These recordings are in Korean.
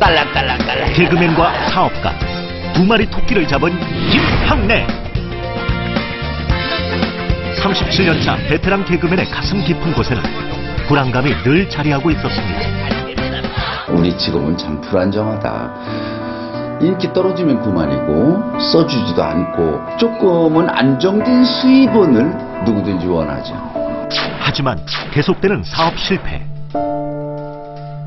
딸랑딸랑딸랑. 개그맨과 사업가, 두 마리 토끼를 잡은 김학래. 37년차 베테랑 개그맨의 가슴 깊은 곳에는 불안감이 늘 자리하고 있었습니다. 우리 직업은 참 불안정하다. 인기 떨어지면 그만이고 써주지도 않고 조금은 안정된 수입원을 누구든지 원하죠. 하지만 계속되는 사업 실패,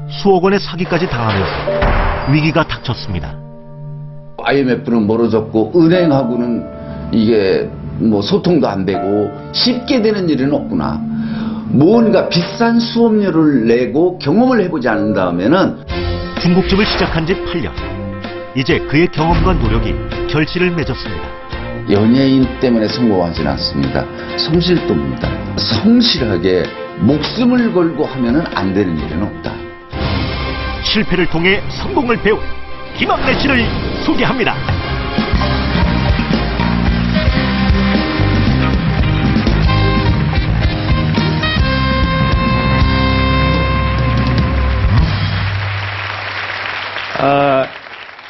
수억 원의 사기까지 당하면서 위기가 닥쳤습니다. IMF는 멀어졌고 은행하고는 이게 뭐 소통도 안 되고 쉽게 되는 일은 없구나. 뭔가 비싼 수업료를 내고 경험을 해보지 않은 다음에는. 중국집을 시작한 지 8년. 이제 그의 경험과 노력이 결실을 맺었습니다. 연예인 때문에 성공하지는 않습니다. 성실도입니다. 성실하게 목숨을 걸고 하면 안 되는 일은 없다. 실패를 통해 성공을 배운 김학래 씨를 소개합니다.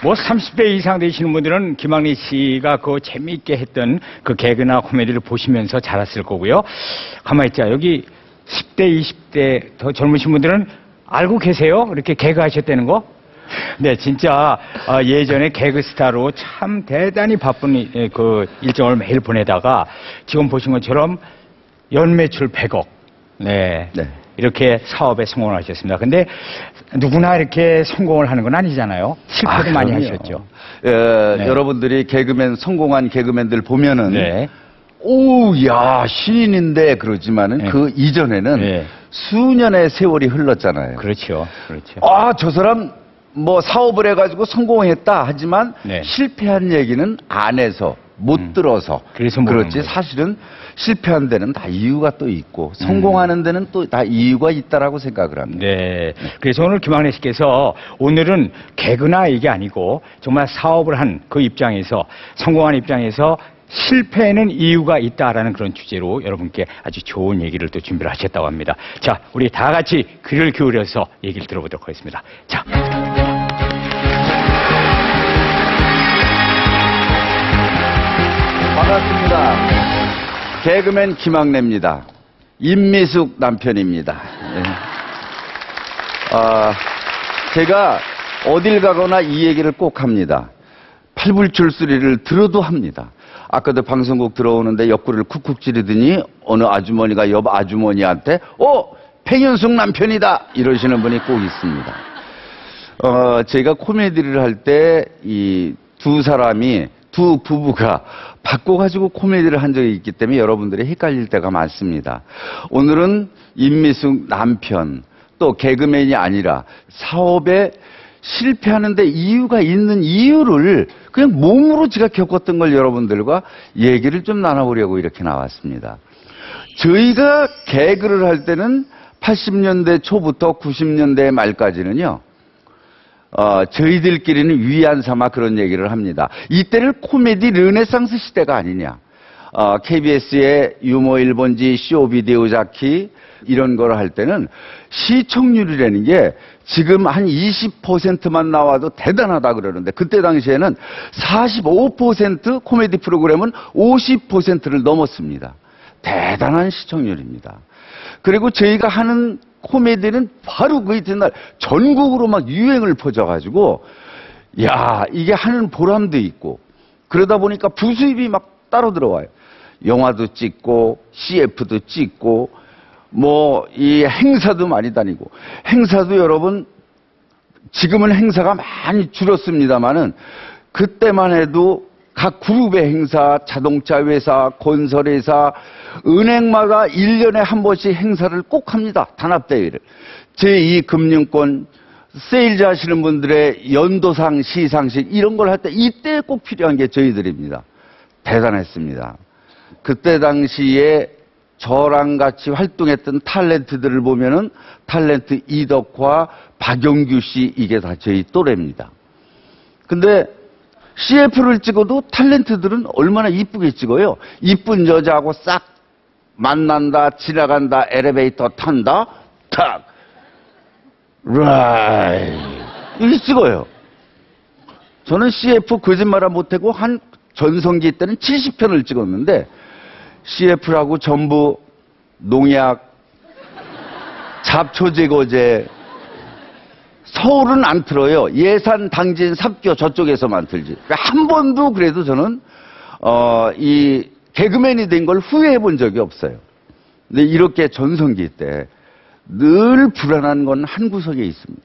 뭐 30대 이상 되시는 분들은 김학래 씨가 그 재미있게 했던 그 개그나 코미디를 보시면서 자랐을 거고요. 가만히 있자. 여기 10대, 20대 더 젊으신 분들은 알고 계세요? 이렇게 개그 하셨다는 거? 네, 진짜 예전에 개그 스타로 참 대단히 바쁜 그 일정을 매일 보내다가 지금 보신 것처럼 연매출 100억. 네. 이렇게 사업에 성공을 하셨습니다. 근데 누구나 이렇게 성공을 하는 건 아니잖아요. 실패도 많이 하셨죠. 네. 여러분들이 개그맨, 성공한 개그맨들 보면은 오, 야, 신인인데 그러지만은 그 이전에는 수년의 세월이 흘렀잖아요. 그렇죠. 아, 저 사람 뭐 사업을 해가지고 성공했다 하지만 실패한 얘기는 안 해서 못 들어서 그래서 그렇지. 사실은 실패한 데는 다 이유가 또 있고 성공하는 데는 또 다 이유가 있다라고 생각을 합니다. 네. 그래서 오늘 김학래 씨께서 오늘은 개그나 이게 아니고 정말 사업을 한 그 입장에서 성공한 입장에서 실패에는 이유가 있다라는 그런 주제로 여러분께 아주 좋은 얘기를 또 준비를 하셨다고 합니다. 자, 우리 다 같이 귀를 기울여서 얘기를 들어보도록 하겠습니다. 자. 반갑습니다. 개그맨 김학래입니다. 임미숙 남편입니다. 제가 어딜 가거나 이 얘기를 꼭 합니다. 팔불출소리를 들어도 합니다. 아까도 방송국 들어오는데 옆구리를 쿡쿡 찌르더니 어느 아주머니가 옆 아주머니한테 팽현숙 남편이다 이러시는 분이 꼭 있습니다. 제가 코미디를 할 때 이 두 부부가 바꿔가지고 코미디를 한 적이 있기 때문에 여러분들이 헷갈릴 때가 많습니다. 오늘은 임미숙 남편, 또 개그맨이 아니라 사업에 실패하는데 이유가 있는 이유를 그냥 몸으로 제가 겪었던 걸 여러분들과 얘기를 좀 나눠보려고 이렇게 나왔습니다. 저희가 개그를 할 때는 80년대 초부터 90년대 말까지는요. 저희들끼리는 위안 삼아 그런 얘기를 합니다. 이때를 코미디 르네상스 시대가 아니냐. KBS의 유머 1번지 쇼 비디오 자키 이런 걸 할 때는 시청률이라는 게 지금 한 20%만 나와도 대단하다 그러는데 그때 당시에는 45% 코미디 프로그램은 50%를 넘었습니다. 대단한 시청률입니다. 그리고 저희가 하는 코미디는 바로 그 이튿날 전국으로 막 유행을 퍼져가지고 야 이게 하는 보람도 있고 그러다 보니까 부수입이 막 따로 들어와요. 영화도 찍고 CF도 찍고 뭐 이 행사도 많이 다니고 행사도 여러분 지금은 행사가 많이 줄었습니다마는 그때만 해도 각 그룹의 행사, 자동차 회사, 건설 회사, 은행마다 1년에 한 번씩 행사를 꼭 합니다. 단합대회를. 제2금융권, 세일즈 하시는 분들의 연도상, 시상식 이런 걸 할 때 이때 꼭 필요한 게 저희들입니다. 대단했습니다. 그때 당시에 저랑 같이 활동했던 탤런트들을 보면은 탤런트 이덕화, 박용규 씨 이게 다 저희 또래입니다. 근데 CF를 찍어도 탤런트들은 얼마나 이쁘게 찍어요. 이쁜 여자하고 싹 만난다, 지나간다, 엘리베이터 탄다, 탁. 라이 이렇게 찍어요. 저는 CF 거짓말을 못하고 한 전성기 때는 70편을 찍었는데 CF라고 전부 농약, 잡초 제거제, 서울은 안 틀어요. 예산, 당진, 삽교 저쪽에서만 틀지. 한 번도 그래도 저는 이 개그맨이 된 걸 후회해 본 적이 없어요. 근데 이렇게 전성기 때 늘 불안한 건 한 구석에 있습니다.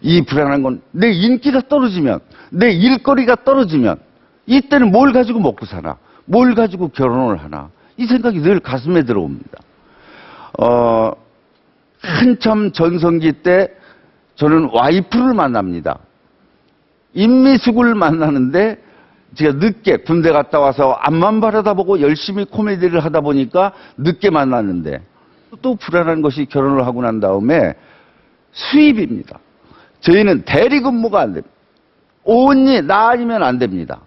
이 불안한 건 내 인기가 떨어지면, 내 일거리가 떨어지면 이때는 뭘 가지고 먹고 사나, 뭘 가지고 결혼을 하나, 이 생각이 늘 가슴에 들어옵니다. 한참 전성기 때 저는 와이프를 만납니다. 임미숙을 만나는데 제가 늦게 군대 갔다 와서 앞만 바라다보고 열심히 코미디를 하다 보니까 늦게 만났는데 또 불안한 것이 결혼을 하고 난 다음에 수입입니다. 저희는 대리 근무가 안 됩니다. 온니 나 아니면 안 됩니다.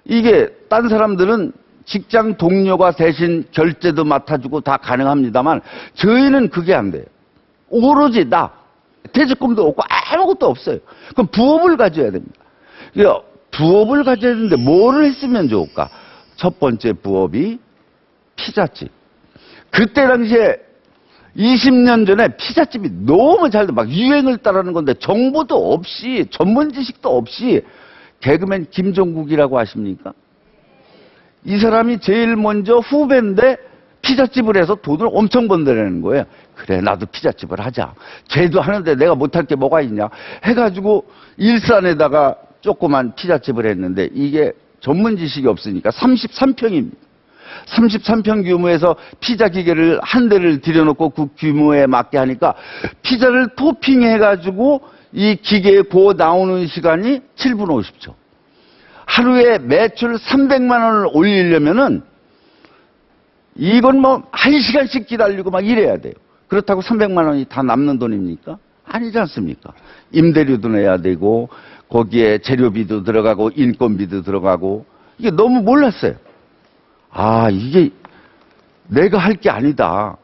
이게 딴 사람들은 직장 동료가 대신 결제도 맡아주고 다 가능합니다만 저희는 그게 안 돼요. 오로지 나. 퇴직금도 없고 아무것도 없어요. 그럼 부업을 가져야 됩니다. 부업을 가져야 되는데 뭐를 했으면 좋을까? 첫 번째 부업이 피자집. 그때 당시에 20년 전에 피자집이 너무 잘 돼. 막 유행을 따르는 건데 정보도 없이 전문 지식도 없이 개그맨 김종국이라고 아십니까? 이 사람이 제일 먼저 후배인데 피자집을 해서 돈을 엄청 번다라는 거예요. 그래 나도 피자집을 하자. 쟤도 하는데 내가 못할 게 뭐가 있냐 해가지고 일산에다가 조그만 피자집을 했는데 이게 전문 지식이 없으니까 33평입니다. 33평 규모에서 피자 기계를 한 대를 들여놓고 그 규모에 맞게 하니까 피자를 토핑해가지고 이 기계에 구워 나오는 시간이 7분 50초. 하루에 매출 300만 원을 올리려면은 이건 뭐 1시간씩 기다리고 막 이래야 돼요. 그렇다고 300만 원이 다 남는 돈입니까? 아니지 않습니까? 임대료도 내야 되고 거기에 재료비도 들어가고 인건비도 들어가고 이게 너무 몰랐어요. 아 이게 내가 할 게 아니다.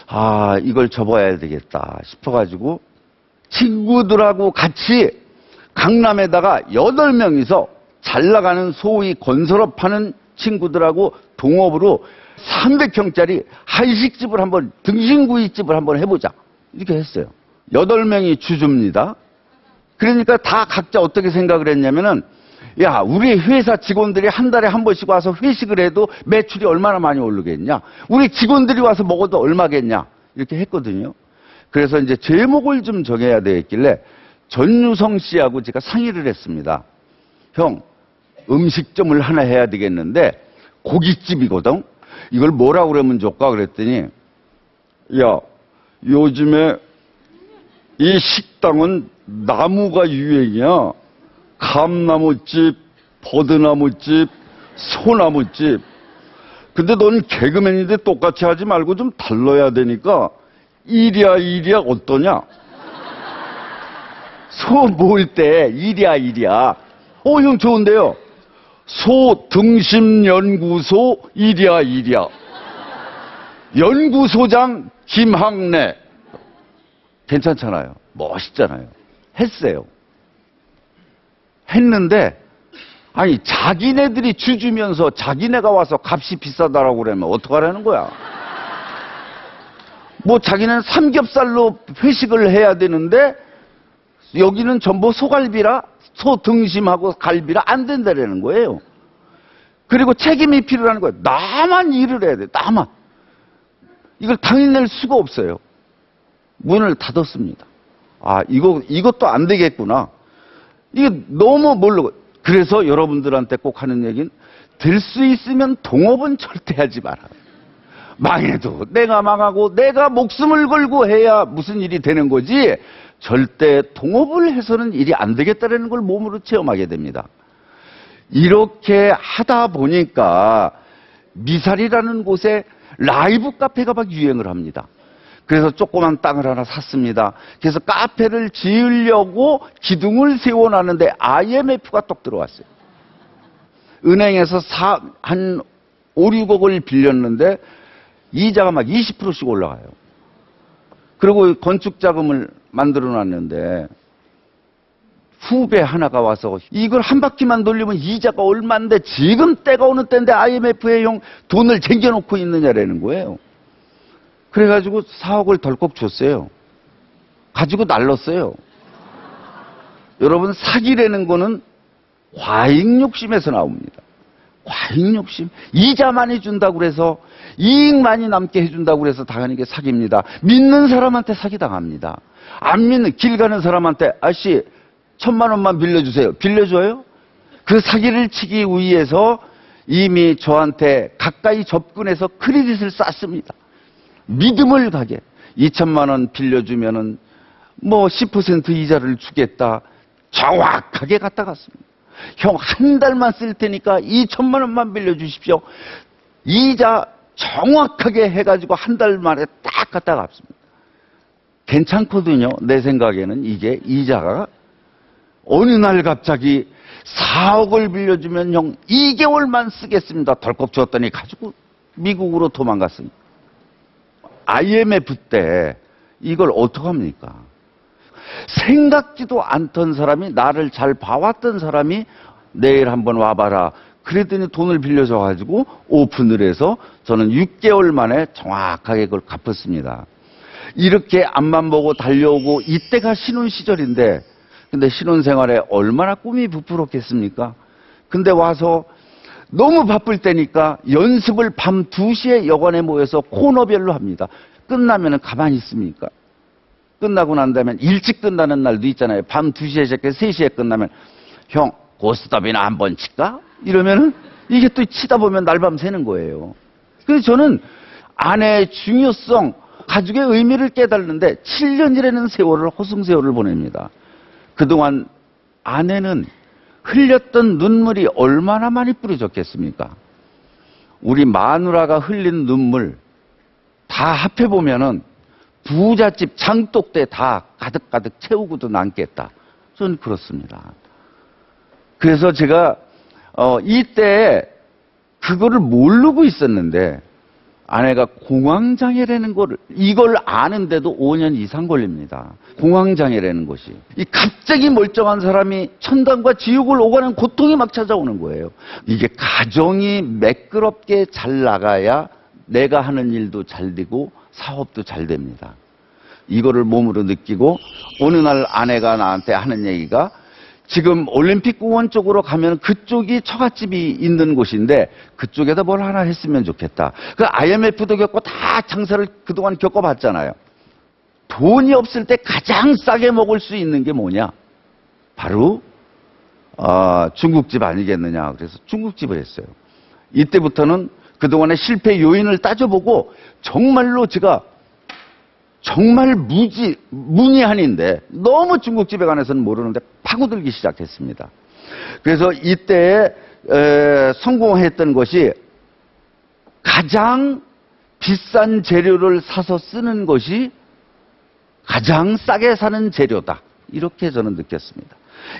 아 이걸 접어야 되겠다 싶어가지고 친구들하고 같이 강남에다가 8명이서 잘 나가는 소위 건설업 하는 친구들하고 동업으로 300평짜리 한식집을 한번 등심구이집을 한번 해보자 이렇게 했어요. 8명이 주주입니다. 그러니까 다 각자 어떻게 생각을 했냐면은 야 우리 회사 직원들이 한 달에 한 번씩 와서 회식을 해도 매출이 얼마나 많이 오르겠냐, 우리 직원들이 와서 먹어도 얼마겠냐 이렇게 했거든요. 그래서 이제 제목을 좀 정해야 되겠길래 전유성 씨하고 제가 상의를 했습니다. 형 음식점을 하나 해야 되겠는데 고깃집이거든. 이걸 뭐라고 그러면 좋을까 그랬더니 야 요즘에 이 식당은 나무가 유행이야. 감나무집, 버드나무집, 소나무집. 근데 넌 개그맨인데 똑같이 하지 말고 좀 달라야 되니까 이랴 어떠냐? 소 모을 때 이랴. 형 좋은데요. 소 등심연구소 이랴. 연구소장 김학래. 괜찮잖아요. 멋있잖아요. 했어요. 했는데 아니 자기네들이 주주면서 자기네가 와서 값이 비싸다라고 그러면 어떡하라는 거야. 뭐 자기는 삼겹살로 회식을 해야 되는데 여기는 전부 소갈비라 소 등심하고 갈비라 안 된다라는 거예요. 그리고 책임이 필요한 거예요. 나만 일을 해야 돼. 나만. 이걸 당해낼 수가 없어요. 문을 닫았습니다. 아 이것도 안 되겠구나. 이게 너무 모르고. 그래서 여러분들한테 꼭 하는 얘기는 될 수 있으면 동업은 절대 하지 마라. 망해도 내가 망하고 내가 목숨을 걸고 해야 무슨 일이 되는 거지 절대 동업을 해서는 일이 안 되겠다는 걸 몸으로 체험하게 됩니다. 이렇게 하다 보니까 미살이라는 곳에 라이브 카페가 막 유행을 합니다. 그래서 조그만 땅을 하나 샀습니다. 그래서 카페를 지으려고 기둥을 세워놨는데 IMF가 똑 들어왔어요. 은행에서 한 5, 6억을 빌렸는데 이자가 막 20%씩 올라가요. 그리고 건축 자금을 만들어 놨는데 후배 하나가 와서 이걸 한 바퀴만 돌리면 이자가 얼마인데 지금 때가 어느 때인데 IMF에 형 돈을 쟁겨놓고 있느냐라는 거예요. 그래가지고 4억을 덜컥 줬어요. 가지고 날랐어요. 여러분, 사기라는 거는 과잉 욕심에서 나옵니다. 과잉 욕심. 이자 많이 준다고 그래서 이익 많이 남게 해준다고 그래서 당하는 게 사기입니다. 믿는 사람한테 사기당합니다. 안 믿는 길 가는 사람한테 아저씨 1,000만 원만 빌려주세요. 빌려줘요? 그 사기를 치기 위해서 이미 저한테 가까이 접근해서 크레딧을 쌓습니다. 믿음을 가게. 2,000만 원 빌려주면은 뭐 10% 이자를 주겠다. 정확하게 갖다 갔습니다. 형 한 달만 쓸 테니까 2,000만 원만 빌려주십시오. 이자 정확하게 해가지고 한 달 만에 딱 갖다 갔습니다. 괜찮거든요. 내 생각에는 이게 이자가 어느 날 갑자기 4억을 빌려주면 형 2개월만 쓰겠습니다. 덜컥 줬더니 가지고 미국으로 도망갔습니다. IMF 때 이걸 어떡합니까? 생각지도 않던 사람이, 나를 잘 봐왔던 사람이 내일 한번 와봐라. 그랬더니 돈을 빌려줘가지고 오픈을 해서 저는 6개월 만에 정확하게 그걸 갚았습니다. 이렇게 앞만 보고 달려오고 이때가 신혼 시절인데, 근데 신혼 생활에 얼마나 꿈이 부풀었겠습니까? 근데 와서 너무 바쁠 때니까 연습을 밤 2시에 여관에 모여서 코너별로 합니다. 끝나면은 가만히 있습니까? 끝나고 난 다음에 일찍 끝나는 날도 있잖아요. 밤 2시에 시작해서 3시에 끝나면 형 고스톱이나 한번 칠까? 이러면은 이게 또 치다 보면 날밤 새는 거예요. 그래서 저는 아내의 중요성, 가족의 의미를 깨달는데 7년이라는 세월을, 허송세월을 보냅니다. 그동안 아내는 흘렸던 눈물이 얼마나 많이 뿌려졌겠습니까? 우리 마누라가 흘린 눈물 다 합해보면은 부잣집 장독대 다 가득가득 채우고도 남겠다. 저는 그렇습니다. 그래서 제가 이때 그거를 모르고 있었는데 아내가 공황장애라는 거를, 이걸 아는데도 5년 이상 걸립니다. 공황장애라는 것이. 이 갑자기 멀쩡한 사람이 천당과 지옥을 오가는 고통이 막 찾아오는 거예요. 이게 가정이 매끄럽게 잘 나가야 내가 하는 일도 잘 되고 사업도 잘 됩니다. 이거를 몸으로 느끼고 어느 날 아내가 나한테 하는 얘기가, 지금 올림픽 공원 쪽으로 가면 그쪽이 처갓집이 있는 곳인데 그쪽에다 뭘 하나 했으면 좋겠다. 그 IMF도 겪고 다 장사를 그동안 겪어봤잖아요. 돈이 없을 때 가장 싸게 먹을 수 있는 게 뭐냐? 바로 중국집 아니겠느냐. 그래서 중국집을 했어요. 이때부터는 그동안의 실패 요인을 따져보고 정말로 제가 정말 문의한인데 너무 중국집에 관해서는 모르는데 파고들기 시작했습니다. 그래서 이때 성공했던 것이 가장 비싼 재료를 사서 쓰는 것이 가장 싸게 사는 재료다. 이렇게 저는 느꼈습니다.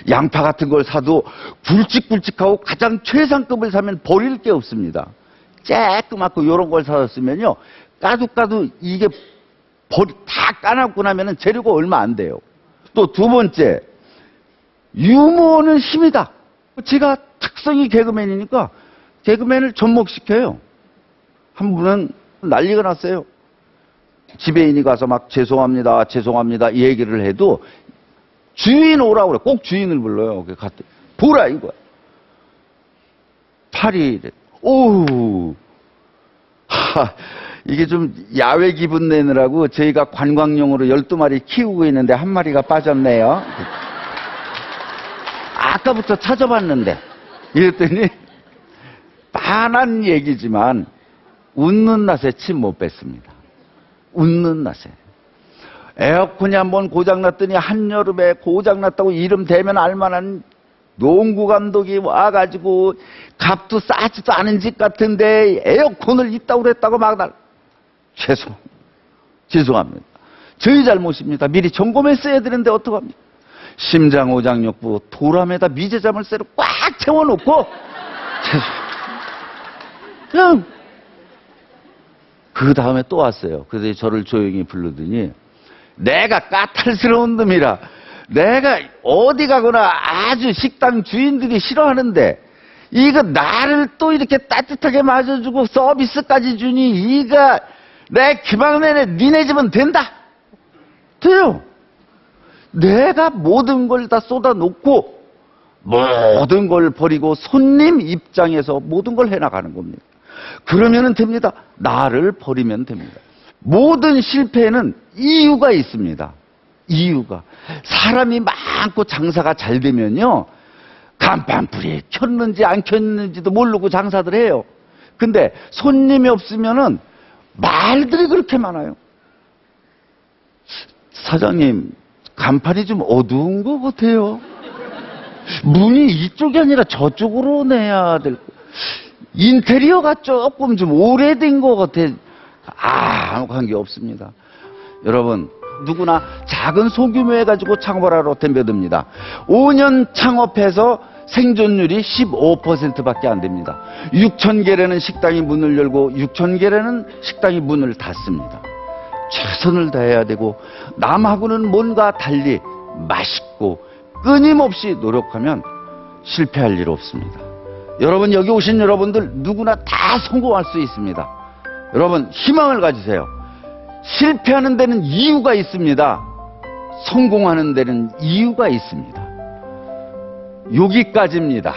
양파 같은 걸 사도 굵직굵직하고 가장 최상급을 사면 버릴 게 없습니다. 쬐끄맣고 이런 걸 사왔으면요, 까도 이게 다 까놨고 나면은 재료가 얼마 안 돼요. 또 두 번째, 유머는 힘이다. 제가 특성이 개그맨이니까 개그맨을 접목시켜요. 한 분은 난리가 났어요. 지배인이 가서 막 죄송합니다 이 얘기를 해도 주인 오라고 그래. 꼭 주인을 불러요. 보라 이거야. 팔이 오우. 이게 좀 야외 기분 내느라고 저희가 관광용으로 12마리 키우고 있는데 한 마리가 빠졌네요. 아까부터 찾아봤는데. 이랬더니 빤한 얘기지만 웃는 낯에 침 못 뺐습니다. 웃는 낯에. 에어컨이 한번 고장났더니 한여름에 고장났다고 이름 대면 알만한 농구 감독이 와가지고 값도 싸지도 않은 집 같은데 에어컨을 있다고 그랬다고 막 죄송합니다. 저희 잘못입니다. 미리 점검했어야 되는데 어떡합니까? 심장 오장육부 도람에다 미제자물쇠로 꽉 채워놓고 그냥 그 다음에 또 왔어요. 그래서 저를 조용히 부르더니 내가 까탈스러운 놈이라. 내가 어디 가거나 아주 식당 주인들이 싫어하는데 이거 나를 또 이렇게 따뜻하게 맞아주고 서비스까지 주니 이가 내 김학래네 니네 집은 된다. 돼요. 내가 모든 걸 다 쏟아놓고 모든 걸 버리고 손님 입장에서 모든 걸 해나가는 겁니다. 그러면 됩니다. 나를 버리면 됩니다. 모든 실패에는 이유가 있습니다. 이유가. 사람이 많고 장사가 잘 되면요, 간판불이 켰는지 안 켰는지도 모르고 장사들 해요. 근데 손님이 없으면은 말들이 그렇게 많아요. 사장님, 간판이 좀 어두운 것 같아요. 문이 이쪽이 아니라 저쪽으로 내야 될 거. 인테리어가 조금 좀 오래된 것 같아. 아무 관계 없습니다. 여러분, 누구나 작은 소규모에 가지고 창업을 하러 덤벼듭니다. 5년 창업해서 생존율이 15%밖에 안 됩니다. 6,000개라는 식당이 문을 열고 6,000개라는 식당이 문을 닫습니다. 최선을 다해야 되고 남하고는 뭔가 달리 맛있고 끊임없이 노력하면 실패할 일 없습니다. 여러분, 여기 오신 여러분들 누구나 다 성공할 수 있습니다. 여러분, 희망을 가지세요. 실패하는 데는 이유가 있습니다. 성공하는 데는 이유가 있습니다. 여기까지입니다.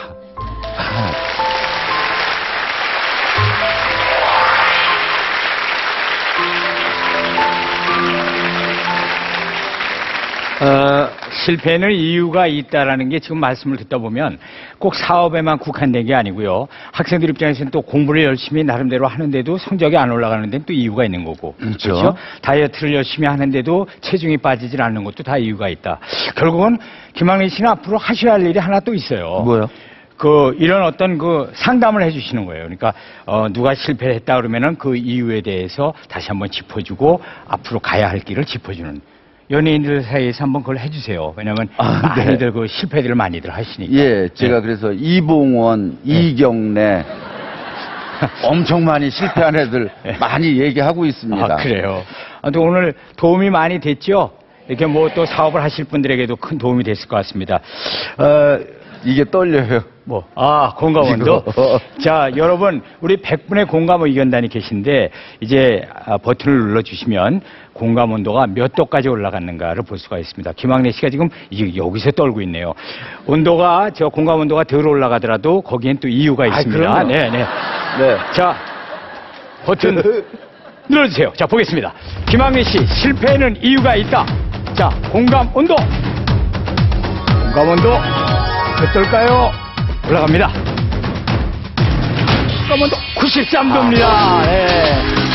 실패는 이유가 있다라는 게 지금 말씀을 듣다 보면 꼭 사업에만 국한된 게 아니고요. 학생들 입장에서는 또 공부를 열심히 나름대로 하는데도 성적이 안 올라가는 데는 또 이유가 있는 거고. 그렇죠? 다이어트를 열심히 하는데도 체중이 빠지질 않는 것도 다 이유가 있다. 결국은 김학래 씨는 앞으로 하셔야 할 일이 하나 또 있어요. 뭐요? 이런 어떤 상담을 해주시는 거예요. 그러니까, 누가 실패를 했다 그러면은 그 이유에 대해서 다시 한번 짚어주고 앞으로 가야 할 길을 짚어주는. 연예인들 사이에서 한번 그걸 해주세요. 왜냐면 많이들 그 실패들을 많이들 하시니까. 예, 제가 그래서 이봉원, 이경래 엄청 많이 실패한 애들 많이 얘기하고 있습니다. 아, 그래요. 아무튼 오늘 도움이 많이 됐죠? 이렇게 뭐 또 사업을 하실 분들에게도 큰 도움이 됐을 것 같습니다. 이게 떨려요. 공감원도. 자, 여러분, 우리 100분의 공감 의견단이 계신데, 이제 버튼을 눌러주시면 공감 온도가 몇 도까지 올라갔는가를 볼 수가 있습니다. 김학래 씨가 지금 여기서 떨고 있네요. 공감 온도가 덜 올라가더라도 거기엔 또 이유가 있습니다. 네. 자, 버튼 눌러주세요. 자, 보겠습니다. 김학래 씨, 실패에는 이유가 있다. 자, 공감 온도. 공감 온도. 어떨까요? 올라갑니다. 공감 온도 93도입니다. 네.